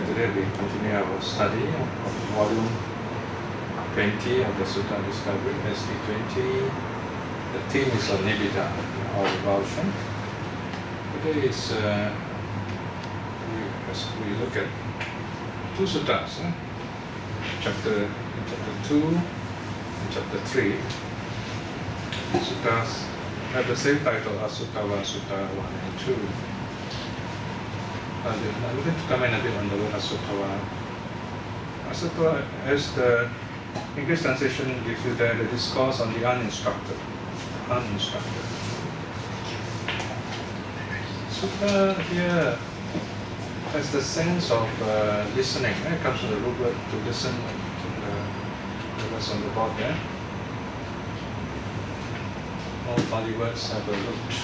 And today we continue our study of volume 20 of the Sutta Discovery, SD20. The theme is on nibbida, or revulsion. Today is, we look at two suttas, chapter 2 and chapter 3. Suttas have the same title, Assutava, Sutta 1 and 2. I'm going to comment a bit on the word Assutava. Assutava, as the English translation gives you there, the discourse on the uninstructed. Uninstructed. Sutta here has the sense of listening. It comes from the root word to listen, the words on the board there. All Pali words have a root.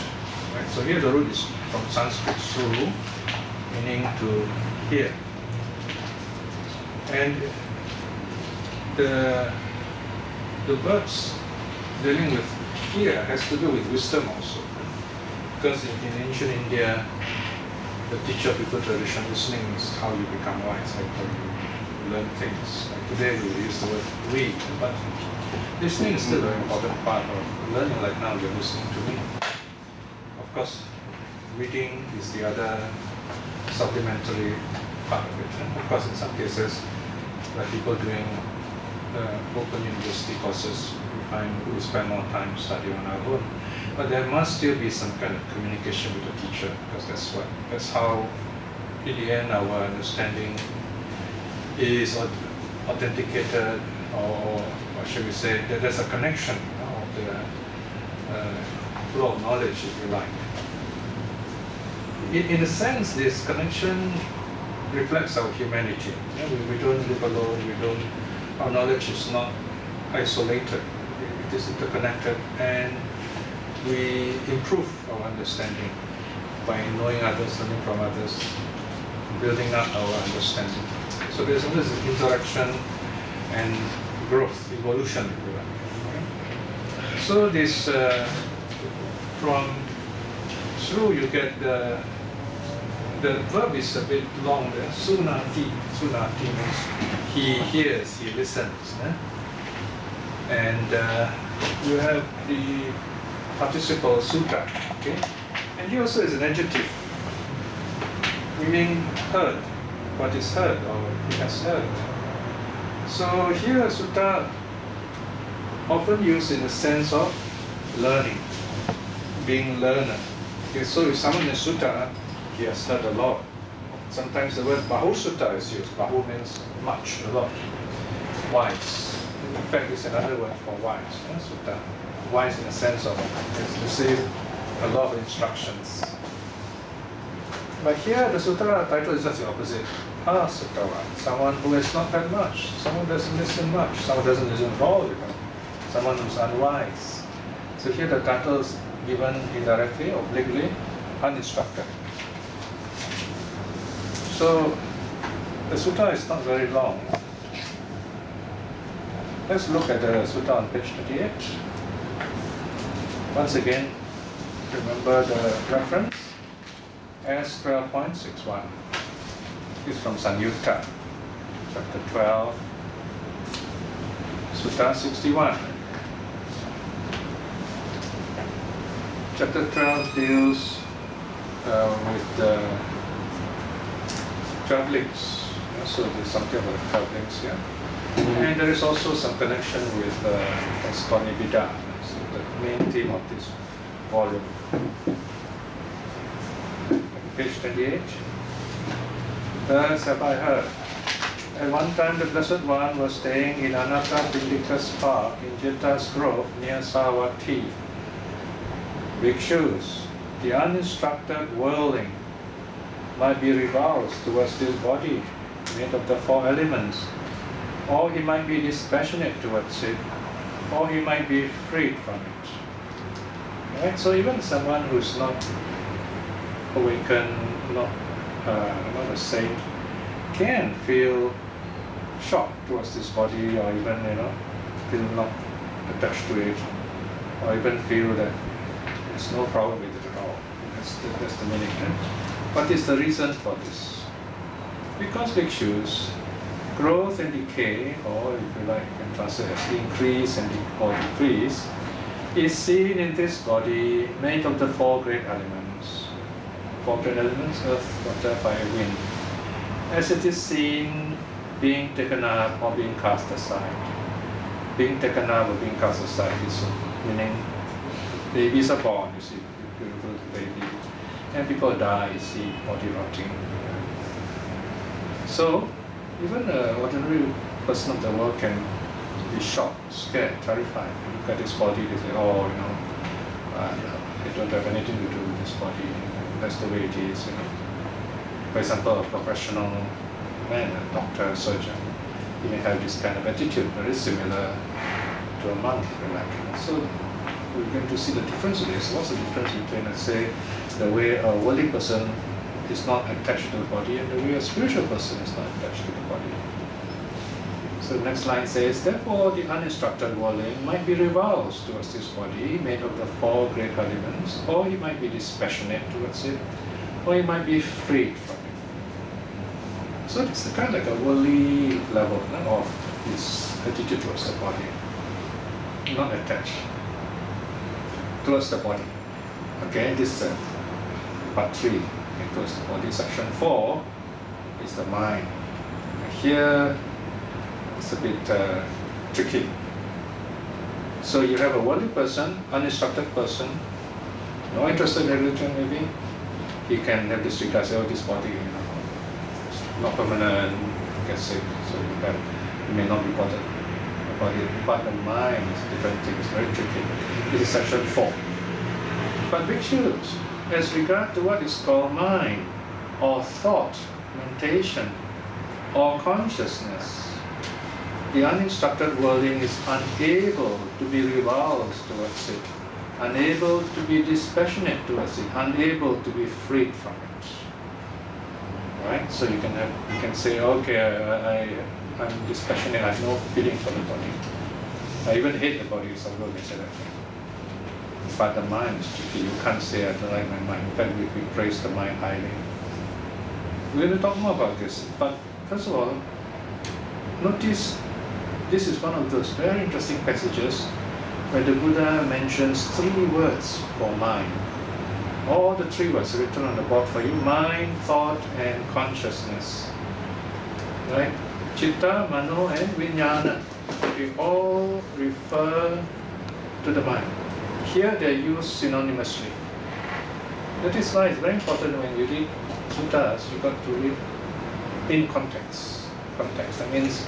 Right? So here the root is from Sanskrit suru, meaning to hear. And the verbs dealing with hear has to do with wisdom also. Because in ancient India, the teacher of people tradition, listening is how you become wise, like how you learn things. Like today we use the word read, but listening is still a very important part of learning. Like now you're listening to me. Of course, reading is the other supplementary part of it. And of course, in some cases, like people doing open university courses, we spend more time studying on our own. But there must still be some kind of communication with the teacher, because that's how, in the end, our understanding is authenticated, or what should we say, that there's a connection of the flow of knowledge, if you like. In a sense, this connection reflects our humanity. We don't live alone. Our knowledge is not isolated. It is interconnected, and we improve our understanding by knowing others, learning from others, building up our understanding. So there's always interaction and growth, evolution, if you like. So this from through you get the verb is a bit long there. Sunati. Sunati means he hears, he listens. And you have the participle sutta, okay? And here also is an adjective, meaning heard, what is heard, or he has heard. So here sutta often used in the sense of learning, being learner. Okay, so if someone is sutta, he has heard a lot. Sometimes the word bahu sutta is used. Bahu means much, a lot. Wise. In fact, it's another word for wise, sutta. Wise in the sense of it's received a lot of instructions. But here the sutta title is just the opposite. Assutava, someone who has not heard much, someone who doesn't listen much, someone who doesn't listen at all, even. Someone who's unwise. So here the title is given indirectly, obliquely, uninstructed. So the sutta is not very long. Let's look at the sutta on page 38. Once again, remember the reference as 12.61. It's from Sanyutta, chapter 12, Sutta 61. Chapter 12 deals with the 12 links. So there's something about 12 links here. And there is also some connection with what's called nibbida, so the main theme of this volume. Page 28. Thus have I heard. At one time the Blessed One was staying in Anatta Pindika's park in Jeta's Grove near Savatthi. Bhikshus, the uninstructed worldling, might be revulsed towards this body made of the four elements, or he might be dispassionate towards it, or he might be freed from it. Right? So even someone who's not awakened, not a saint, can feel shocked towards this body, or even feel not attached to it, or even feel that there's no problem with it at all. That's the meaning. Right? What is the reason for this? Because bhikshus, growth and decay, or if you like, you can translate as increase and or decrease, is seen in this body made of the four great elements. Four great elements: earth, water, fire, wind. As it is seen being taken up or being cast aside. Being taken up or being cast aside is meaning babies are born, you see, beautiful baby, and people die, you see, body rotting. So, even an ordinary person of the world can be shocked, scared, terrified. You look at this body, they say, oh, you know, I don't have anything to do with this body. That's the way it is, you know. For example, a professional man, a doctor, a surgeon, he may have this kind of attitude, very similar to a monk, like. So we're going to see the difference in this. What's the difference between, let's say, the way a worldly person is not attached to the body and the way a spiritual person is not attached to the body? So the next line says, therefore the uninstructed worldling might be repulsed towards this body made of the four great elements, or he might be dispassionate towards it, or he might be freed from it. So it's kind of like a worldly level of his attitude towards the body, not attached towards the body. Okay, this is part 3, towards the body. Section 4 is the mind. Here it's a bit tricky. So you have a worldly person, uninstructed person, no interest in religion maybe. He can have this regard, say, oh, this body, you know, it's not permanent, get sick, so you may not be bothered about it. But the mind is a different thing, it's very tricky. This is section 4. But bhikshus, as regard to what is called mind, or thought, mentation, or consciousness, the uninstructed worldling is unable to be repulsed towards it, unable to be dispassionate towards it, unable to be freed from it. Right? So you can say, okay, I'm dispassionate, I have no feeling for the body. I even hate the body, some people may say that. But the mind is tricky. You can't say I don't like my mind. In fact, we praise the mind highly. We're going to talk more about this. But first of all, notice this is one of those very interesting passages where the Buddha mentions 3 words for mind. All the 3 words written on the board for you: mind, thought, and consciousness. Right? Chitta, mano, and vijnana. They all refer to the mind. Here they are used synonymously. That is why it's very important when you read suttas, you got to read in context. That means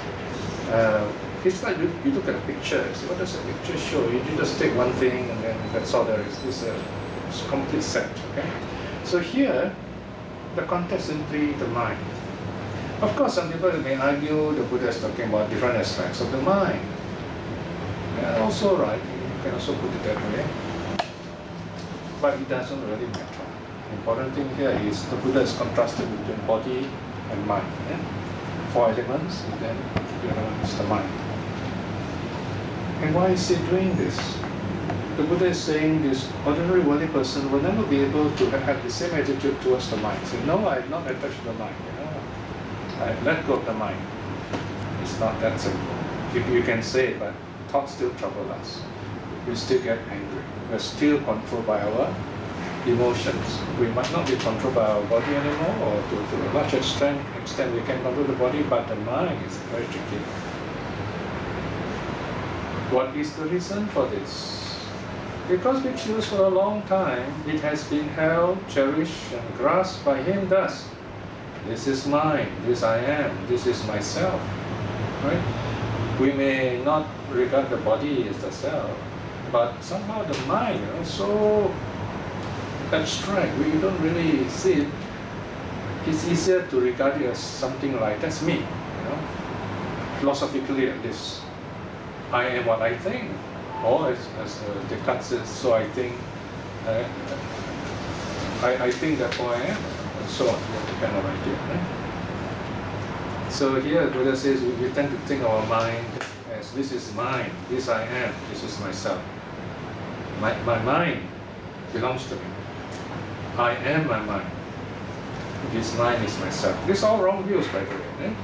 it's like you look at a picture, see what does a picture show? You just take one thing and then that's all there is. It's a complete set. Okay? So here, the context is simply the mind. Of course, some people may argue the Buddha is talking about different aspects of the mind. Yeah, also right, you can also put it that way. But it doesn't really matter. The important thing here is the Buddha is contrasted between body and mind. Yeah? 4 elements, and then the other one is the mind. And why is he doing this? The Buddha is saying this ordinary worldly person will never be able to have the same attitude towards the mind. Say, no, I have not attached to the mind. You know? I have let go of the mind. It's not that simple. You can say it, but thoughts still trouble us. We still get angry. We're still controlled by our emotions. We might not be controlled by our body anymore, or to a large extent we can control the body, but the mind is very tricky. What is the reason for this? Because bhikshus for a long time, it has been held, cherished, and grasped by him thus: this is mine, this I am, this is myself. Right? We may not regard the body as the self, but somehow the mind, you know, so abstract, we don't really see it. It's easier to regard it as something like, that's me, you know, philosophically at least. I am what I think, or as Descartes says, so I think, I think therefore I am, and so on, that kind of idea. Right? So here Buddha says we tend to think of our mind as this is mine, this I am, this is myself. My mind belongs to me. I am my mind. This mind is myself. These are all wrong views, by the way. Eh?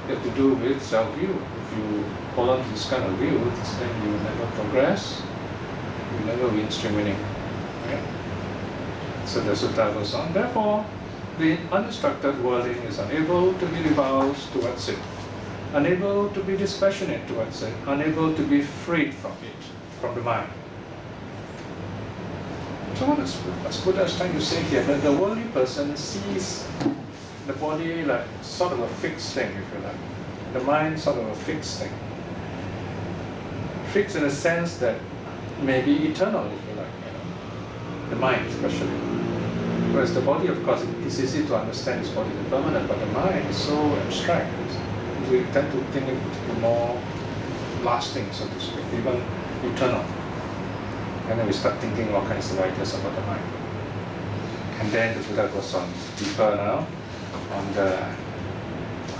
They have to do with self-view. If you hold on to this kind of view, then you will never progress. You will never win stream winning. Okay? So the sutta goes on. Therefore, the unstructured worlding is unable to be repulsed towards it, unable to be dispassionate towards it, unable to be freed from it, from the mind. So what is Buddha is trying to say here? That the worldly person sees the body like sort of a fixed thing, if you like. The mind sort of a fixed thing. Fixed in the sense that may be eternal, if you like. You know? The mind especially. Whereas the body, of course, it's easy to understand this body is permanent, but the mind is so abstract. We tend to think it to be more lasting, so to speak, even eternal. And then we start thinking all kinds of ideas about the mind. And then the Buddha goes on deeper now on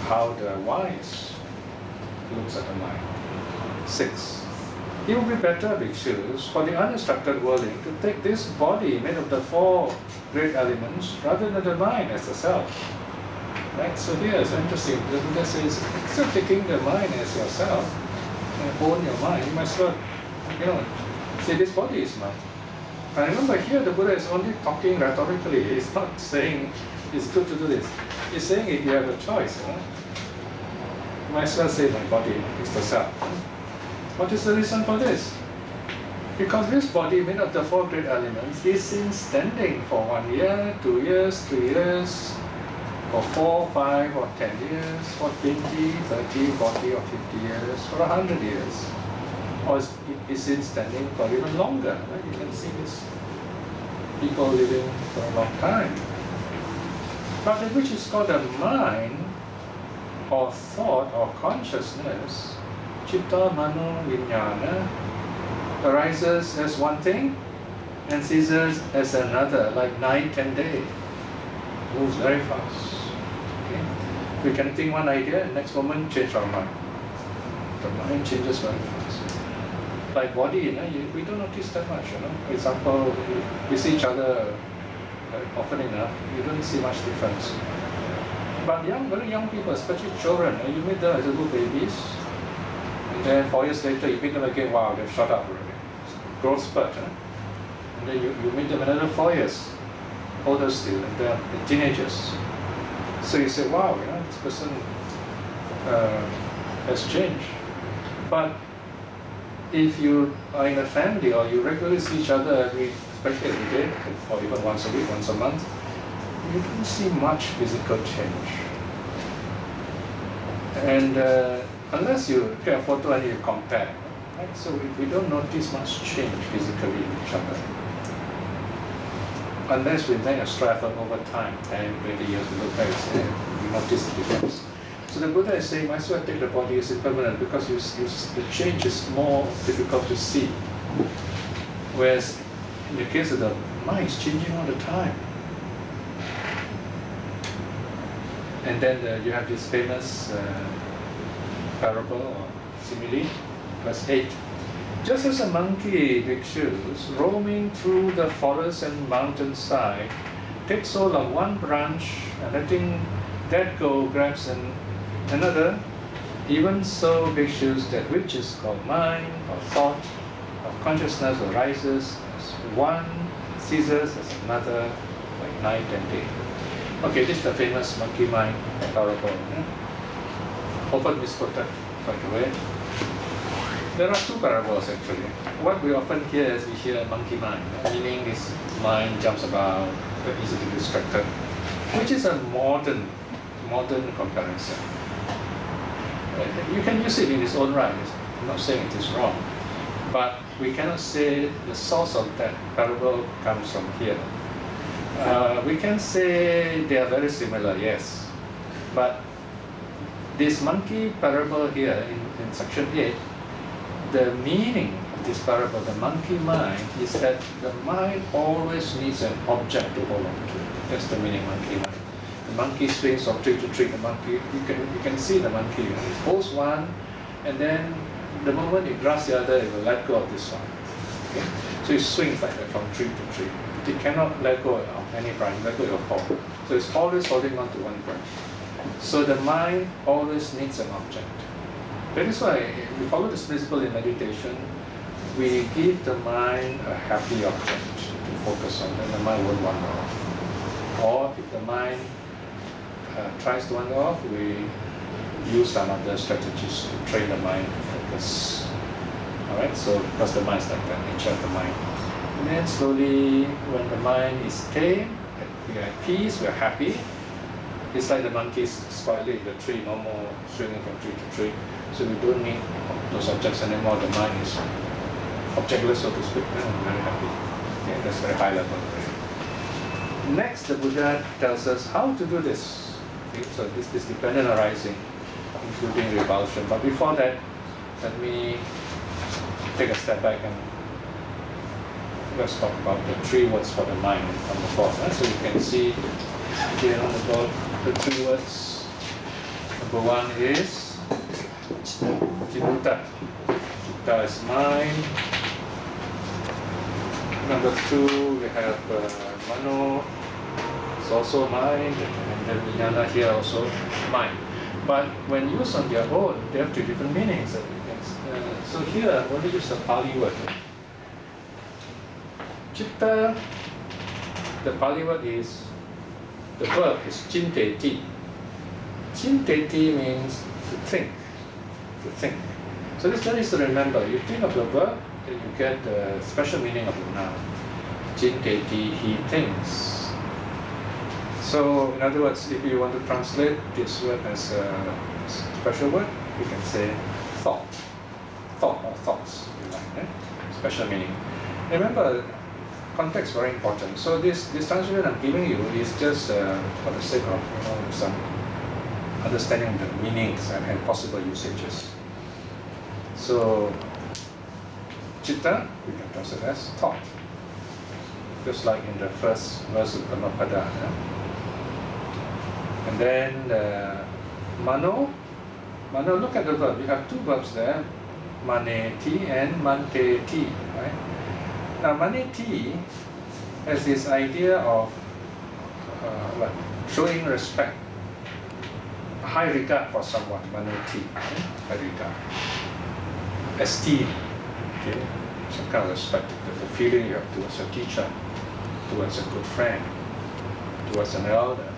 how the wise looks at the mind. 6. It would be better, bhikshus, for the uninstructed worldling to take this body made of the 4 great elements rather than the mind as the self. Right? So here it's interesting. The Buddha says, instead of taking the mind as yourself and own your mind, you must not, say this body is mine. And remember here the Buddha is only talking rhetorically. He's not saying it's good to do this. He's saying if you have a choice, you might as well say my body is the self. What is the reason for this? Because this body made of the 4 great elements is seen standing for 1 year, 2 years, 3 years, for 4, 5 or 10 years, for 20, 30, 40 or 50 years, for 100 years. Or is seen standing for even longer. Right? You can see this people living for a long time. But that which is called a mind, or thought, or consciousness, citta, mano, vijnana, arises as one thing and ceases as another, like night and day. Moves very fast. Okay? We can think one idea, next moment change our mind. The mind changes very fast. Like body, we don't notice that much. For example, we see each other often enough, you don't see much difference. But very young people, especially children, you meet them as little babies, and then 4 years later you meet them again, wow, they've shot up already. Growth spurt. And then you meet them another 4 years, older still, and they're teenagers. So you say, wow, this person has changed. But if you are in a family or you regularly see each other especially every day, or even once a week, once a month, you don't see much physical change. And unless you take a photo and you compare, right? So we don't notice much change physically in each other. Unless we make a stride over time, 10, 20 years, we look back and say, we notice the difference. So the Buddha is saying, might as well take the body as impermanent because the change is more difficult to see. Whereas in the case of the mind, it's changing all the time. And then you have this famous parable or simile, verse 8. Just as a monkey, bhikshus, roaming through the forest and mountainside, takes hold of one branch and letting that go, grabs another, even so bhikshus, that which is called mind or thought or consciousness arises as one, ceases as another, like night and day. Okay, this is the famous monkey mind parable. Often misquoted, by the way. There are 2 parables actually. What we often hear is we hear monkey mind, meaning this mind jumps about, very easily distracted, which is a modern comparison. You can use it in its own right. I'm not saying it is wrong, but we cannot say the source of that parable comes from here. We can say they are very similar, yes, but this monkey parable here in section 8, the meaning of this parable, the monkey mind, is that the mind always needs an object to hold on to. That's the meaning of monkey mind. The monkey swings from tree to tree. The monkey, you can see the monkey. It holds one, and then the moment it grasps the other, it will let go of this one. Okay? So it swings like that from tree to tree. it cannot let go of any branch, let go of fall. So it's always holding on to one branch. So the mind always needs an object. That is why if we follow this principle in meditation, we give the mind a happy object to focus on, then the mind won't wander off. Or if the mind tries to wander off, we use some other strategies to train the mind to focus. Alright, so because the mind is like the nature of the mind. And then slowly, when the mind is tame, we are at peace, we are happy. It's like the monkeys quietly in the tree, no more swinging from tree to tree. So we don't need those objects anymore. The mind is objectless, so to speak. I'm very happy. Okay, that's very high level. Next, the Buddha tells us how to do this. Okay, so this is dependent arising, including revulsion. But before that, let me take a step back and let's talk about the 3 words for the mind on the board. So you can see here on the board the 3 words. Number 1 is Citta. Citta is mind. Number 2 we have Mano, it's also mind, and then Vijnana here also mind. But when used on their own, they have 2 different meanings. So here I want to use the Pali word. Citta, the Pali word is, the verb is cinteti. Cinteti means to think, to think. So this one is to remember, you think of the verb, then you get the special meaning of the noun. Cinteti, he thinks. So in other words, if you want to translate this word as a special word, you can say thought. Thought or thoughts, if you like, special meaning. Remember, context is very important. So this translation I'm giving you is just for the sake of some understanding the meanings and possible usages. So citta, we can translate as thought, just like in the first verse of Dhammapada. And then mano, look at the verb. We have 2 verbs there, maneti and manteti, right? Now maneti has this idea of showing respect, high regard for someone, maneti, high regard, esteem, okay, some kind of respect, the feeling you have towards a teacher, towards a good friend, towards an elder,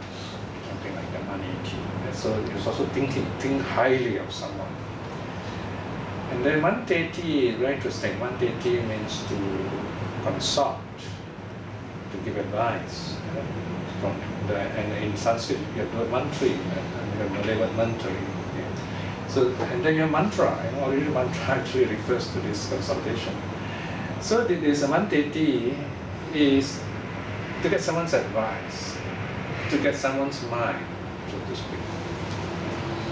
something like that, maneti. And so it's also think highly of someone. And then manteti, very interesting. Manteti means to consult, to give advice. And in Sanskrit, you have the word mantri, and the Malay word mantri. So, and then your mantra, already mantra actually refers to this consultation. So this manteti is to get someone's advice, to get someone's mind, so to speak.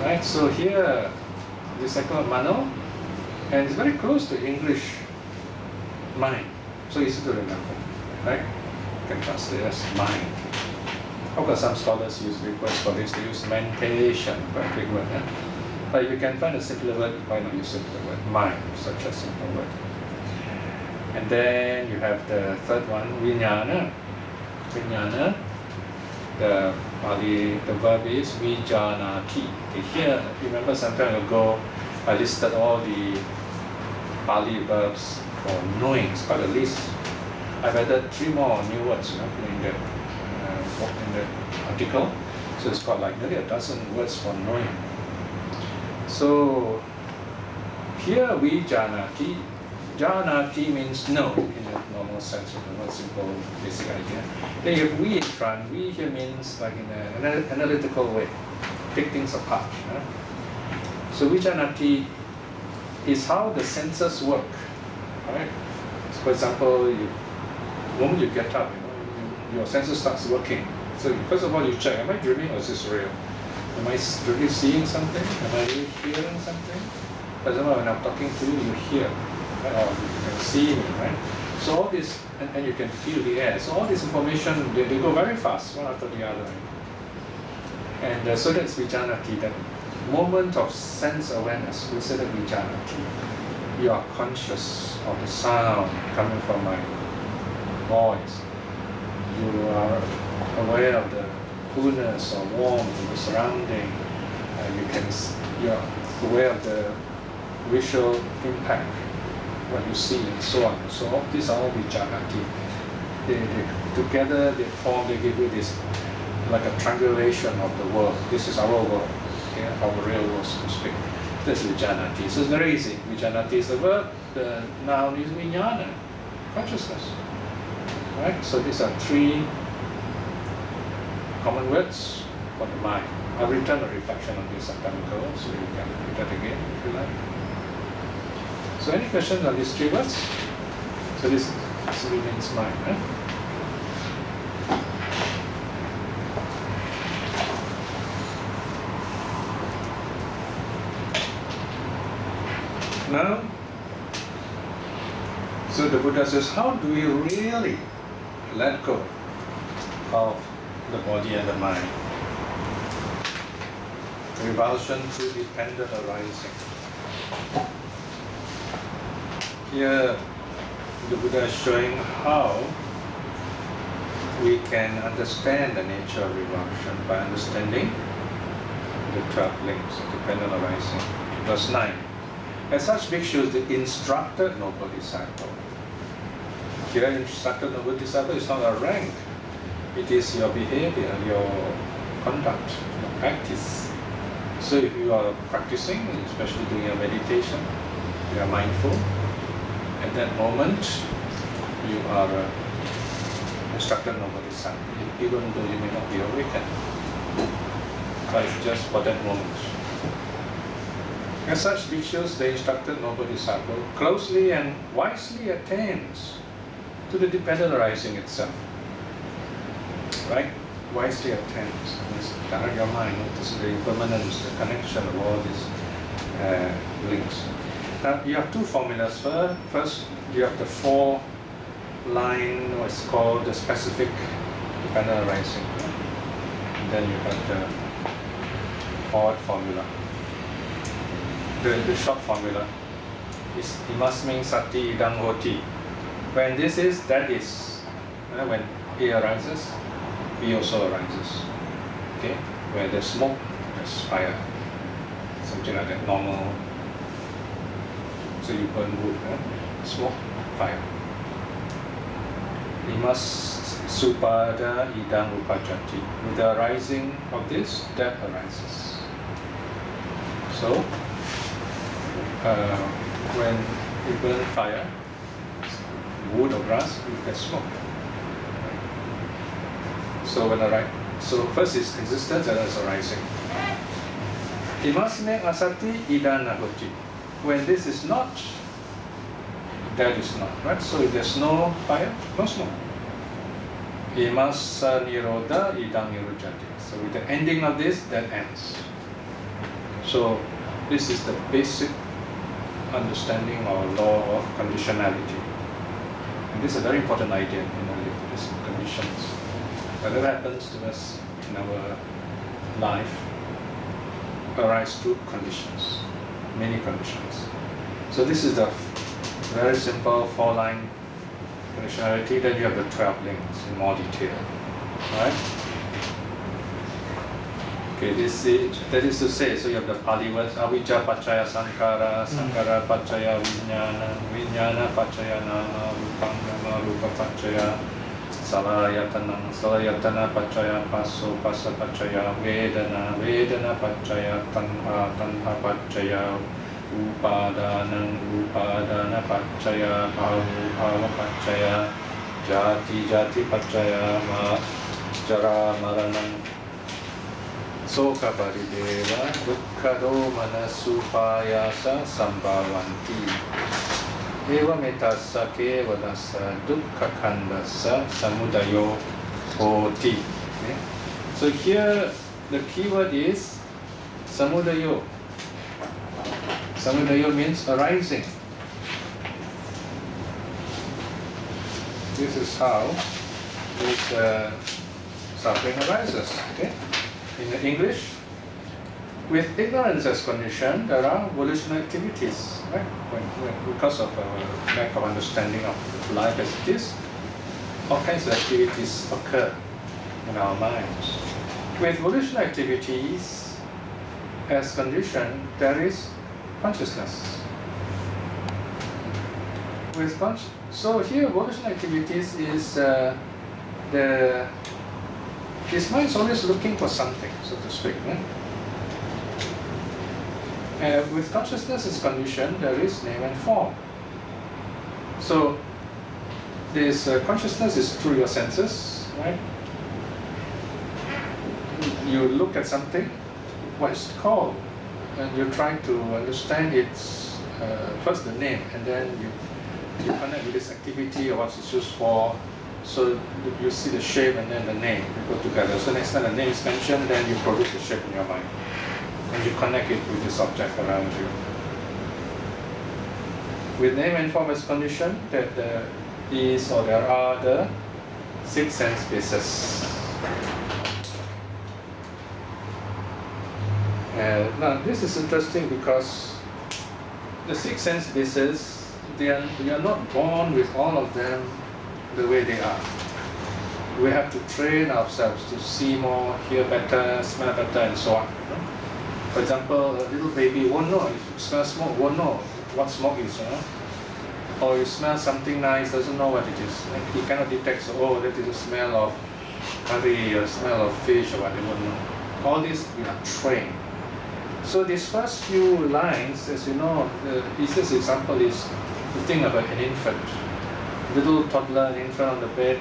Right? So here, this is called mano, and it's very close to English mind. So easy to remember, right? You can translate as mind. How come some scholars use request for this? They use mentation, quite a big word. But if you can find a simpler word, why not use a simpler word? Mind, such a simple word. And then you have the 3rd one, vijnana. Vijnana, the Pali, the verb is vijanati. Okay, here, remember some time ago, I listed all the Pali verbs for knowing. It's quite a list. I've added 3 more new words in the article. So it's got like nearly a dozen words for knowing. So here vijanati. Janati means know in the normal sense of the word, simple basic idea. Then you have we in front. We here means like in an analytical way, take things apart. So vijanati is how the senses work. Right? So for example, the moment you get up, your senses starts working. So first of all, you check: am I dreaming or is this real? Am I really seeing something? Am I really hearing something? For example, when I'm talking to you, you hear. Right? Or you can see me, right? So all this, and you can feel the air. So all this information, they go very fast, one after the other. And so that's vijanati, that moment of sense awareness. We say that vijanati. You are conscious of the sound coming from my voice, you are aware of the coolness or warmth of the surrounding. You're aware of the visual impact, what you see, and so on. So all these are all vijanati. They together they give you this like a triangulation of the world. This is our world, okay, our real world, so to speak. This is vijanati. So it's very easy. Vijanati is the verb. The noun is vijnana, consciousness. Right? So these are three common words for the mind. I'll return a reflection on this some time ago, so you can read that again if you like. So any questions on these three words? So this means mind. Now, so the Buddha says, how do we really let go of the body and the mind? Revulsion to dependent arising. Here, the Buddha is showing how we can understand the nature of revulsion by understanding the 12 links of dependent arising. Verse 9. As such bhikshus, the instructed noble disciple. Here, instructed noble disciple is not a rank. It is your behavior, your conduct, your practice. So if you are practicing, especially doing your meditation, you are mindful. At that moment, you are instructed noble disciple, even though you may not be awakened. But it's just for that moment. As such bhikshus, the instructed noble disciple closely and wisely attains to the dependent arising itself. Right? Wisely attains. Means direct your mind, notice the impermanence, the connection of all these links. Now you have two formulas. First, you have the 4-line, what's called the specific dependent arising. And then you have the forward formula. The short formula is imasming sati idang hoti. When this is, that is. When A arises, B also arises. Okay? Where there's smoke, there's fire. Something like that, normal. So you burn wood, smoke, fire. Imas supada idang upajati. With the arising of this, that arises. So, when you burn fire, wood or grass, you get smoke. So so first is existence and then it's arising. Imasme asati idan nahoti. When this is not, that is not. Right? So if there's no fire, no smoke. Imasa nirodha idang nirujati. So with the ending of this, that ends. So this is the basic understanding or law of conditionality. And this is a very important idea in these conditions. Whatever happens to us in our life arises through conditions, many conditions. So this is the very simple 4-line conditionality. Then you have the 12 links in more detail. Right? Okay, that is to say, so you have the Pali words, avijja pacaya sankara, sankara pacaya vijnana, vijnana pacaya nama, rupam nama, rupa pacaya salayatana, salayatana pacaya paso, pasa pacaya vedana, vedana pacaya tanha, tanha pacaya upadana, upadana pacaya bhava, bhava pacaya jati, jati pacaya jara maranam. Soka parideva dukkado manasupayasa sambhavanti eva metassa kevadassa dukkha khandassa samudayo hoti. Okay? So here the keyword is samudayo. Samudayo means arising. This is how this suffering arises. Okay? In English, with ignorance as condition, there are volitional activities, right? Because of our lack of understanding of life as it is, all kinds of activities occur in our minds. With volitional activities, as conditioned, there is consciousness. So here, volitional activities is this mind is always looking for something, so to speak. With consciousness is conditioned, there is name and form. So this consciousness is through your senses, right? You look at something, what is it called? And you try to understand its, first the name, and then you connect with this activity or what it's used for. So you see the shape and then the name, they go together. So next time the name is mentioned, then you produce the shape in your mind. And you connect it with this object around you. With name and form as condition, that there is or there are the 6 sense bases. Now this is interesting because the 6 sense bases, we are not born with all of them the way they are. We have to train ourselves to see more, hear better, smell better, and so on. For example, a little baby won't know, if you smell smoke, won't know what smoke is. Or you smell something nice, doesn't know what it is. He cannot detect, so, oh, that is the smell of curry or smell of fish or what, they won't know. All this we are trained. So these first few lines, as you know, the easiest example is the thing about an infant. Little toddler, an infant on the bed,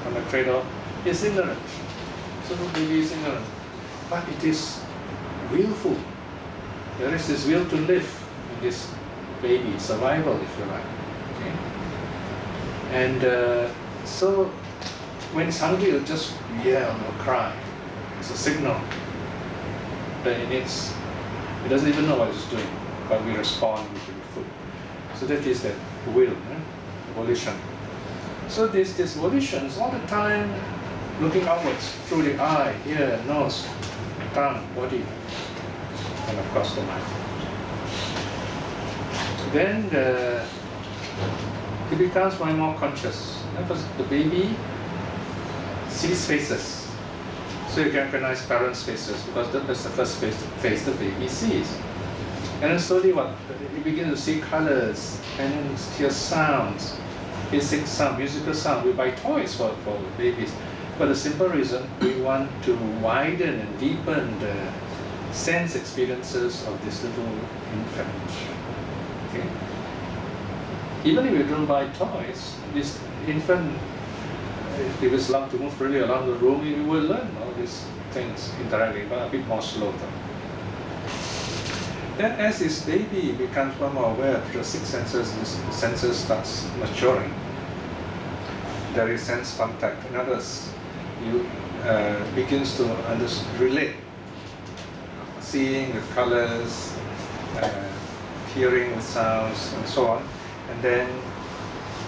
on the cradle, is ignorant. So the baby is ignorant. But it is willful. There is this will to live in this baby, survival if you like. Okay? And so when it's hungry, it'll just yell or cry. It's a signal that it doesn't even know what it's doing, but we respond with the food. So that is that will, volition. So this volition is all the time looking outwards through the eye, ear, nose, tongue, body, and of course the mind. Then it becomes more and more conscious. Because the baby sees faces. So you can recognize parents' faces because that's the first face the baby sees. And then slowly you begin to see colors and then hear sounds, basic sound, musical sound. We buy toys for babies. For the simple reason, we want to widen and deepen the sense experiences of this little infant. Okay? Even if we don't buy toys, this infant, if it's allowed to move freely around the room, we will learn all these things indirectly, but a bit more slow though. Then as this baby becomes more aware of the 6 senses, this senses starts maturing. There is sense contact. In other words, you begins to relate, seeing with colors, hearing with sounds, and so on. And then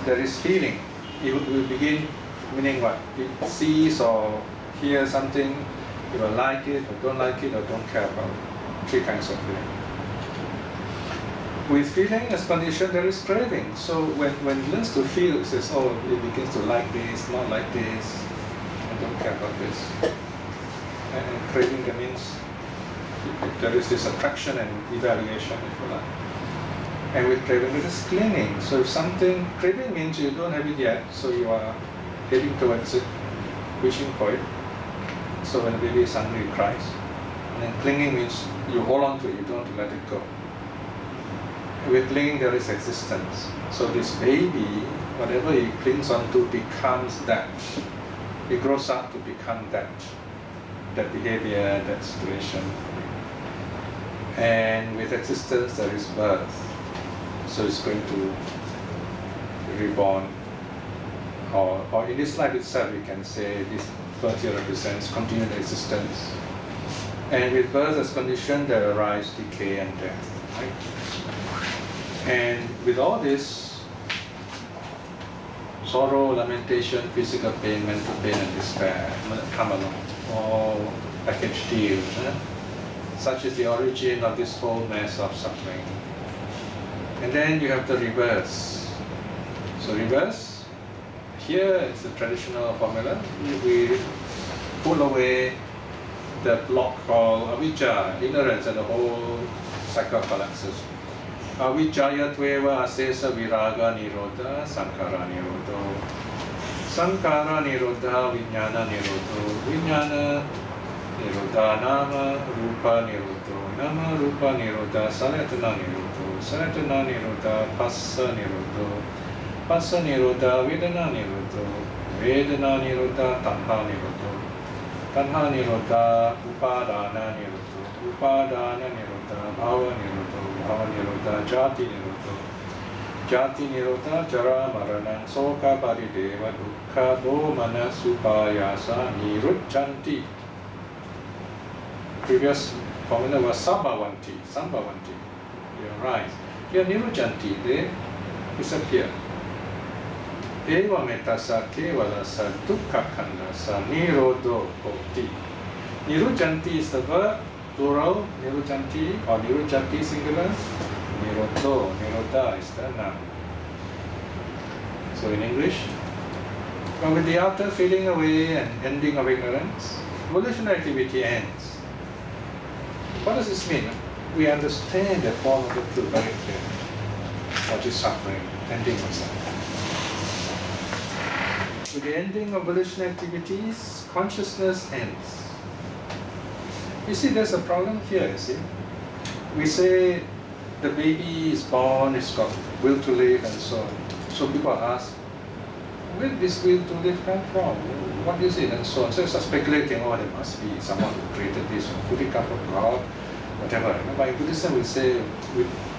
there is feeling. You will begin, meaning what? You sees or hear something, you will like it, or don't like it, or don't care about it. 3 kinds of feeling. With feeling as condition, there is craving. So when it learns to feel, it says, oh, it begins to like this, not like this, I don't care about this. And craving, that means there is this attraction and evaluation, if you like. And with craving, there is clinging. So if something, craving means you don't have it yet, so you are heading towards it, wishing for it. So when the baby is hungry, it cries. And then clinging means you hold on to it, you don't want to let it go. With clinging, there is existence. So this baby, whatever he clings onto, becomes that. He grows up to become that behavior, that situation. And with existence, there is birth. So it's going to be reborn. Or in this life itself, we can say this birth here represents continued existence. And with birth as condition, there arise decay and death. Right? And with all this, sorrow, lamentation, physical pain, mental pain, and despair come along. All package deal. Such is the origin of this whole mess of suffering. And then you have the reverse. So reverse, Here is the traditional formula. We pull away the block called avijja, ignorance, and the whole cycle collapses. Avijjaya tveva asesa viraga nirodha sankara nirodho. Sankara nirodha vijnana nirodho. Vijnana nirodha nama rupa nirodho. Nama rupa nirodha salayatana nirodho. Salayatana nirodha passa nirodho. Passa nirodha vedana nirodho. Vedana nirodha tanha nirodho. Tanha nirodha upadana nirodho. Upadana nirodha bhava nirodho. Bhava nirodha jati nirodho. Jati nirodha jara marana soka parideva dukkha domana supayasa nirucchanti. Previous formula was sambhavanti. Sambhavanti. You're right. Here nirucchanti, they disappear. Eva metasa kevalasa dukkha khandasa nirodho hoti. Nirucchanti is the verb, plural, nirucchanti, or nirucchanti singular. Nirodho, nirodha is the noun. So in English, with the outer fading away and ending of ignorance, volitional activity ends. What does this mean? We understand the form of the truth very clearly. What is suffering? Ending of suffering. With the ending of volitional activities, consciousness ends. You see, there's a problem here, you see. We say the baby is born, it's got will to live and so on. So people ask, where did this will to live come from? What is it? And so on. So it's speculating, oh, there must be someone who created this, or could it come from God, whatever. But in Buddhism, we say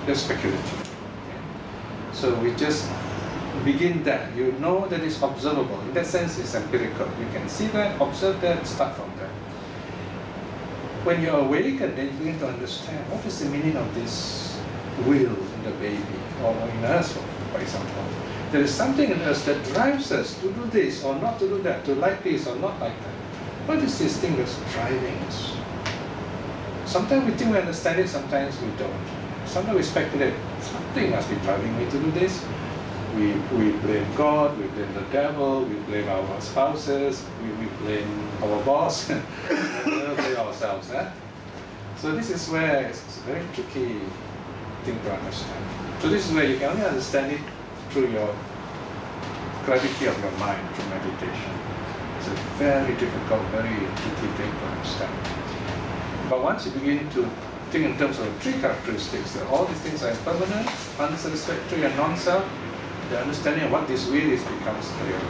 they're speculative. Okay? So we just begin that. You know that it's observable. In that sense, it's empirical. You can see that, observe that, start from that. When you awaken, then you begin to understand what is the meaning of this will in the baby, or in us, for example. There is something in us that drives us to do this or not to do that, to like this or not like that. What is this thing that's driving us? Sometimes we think we understand it, sometimes we don't. Sometimes we speculate, something must be driving me to do this. We blame God, we blame the devil, we blame our spouses, we blame our boss, and we blame ourselves. So this is where it's a very tricky thing to understand. So this is where you can only understand it through your clarity of your mind, through meditation. It's a very difficult, very tricky thing to understand. But once you begin to think in terms of three characteristics, that all these things are impermanent, unsatisfactory, and non-self, the understanding of what this will is becomes clearer.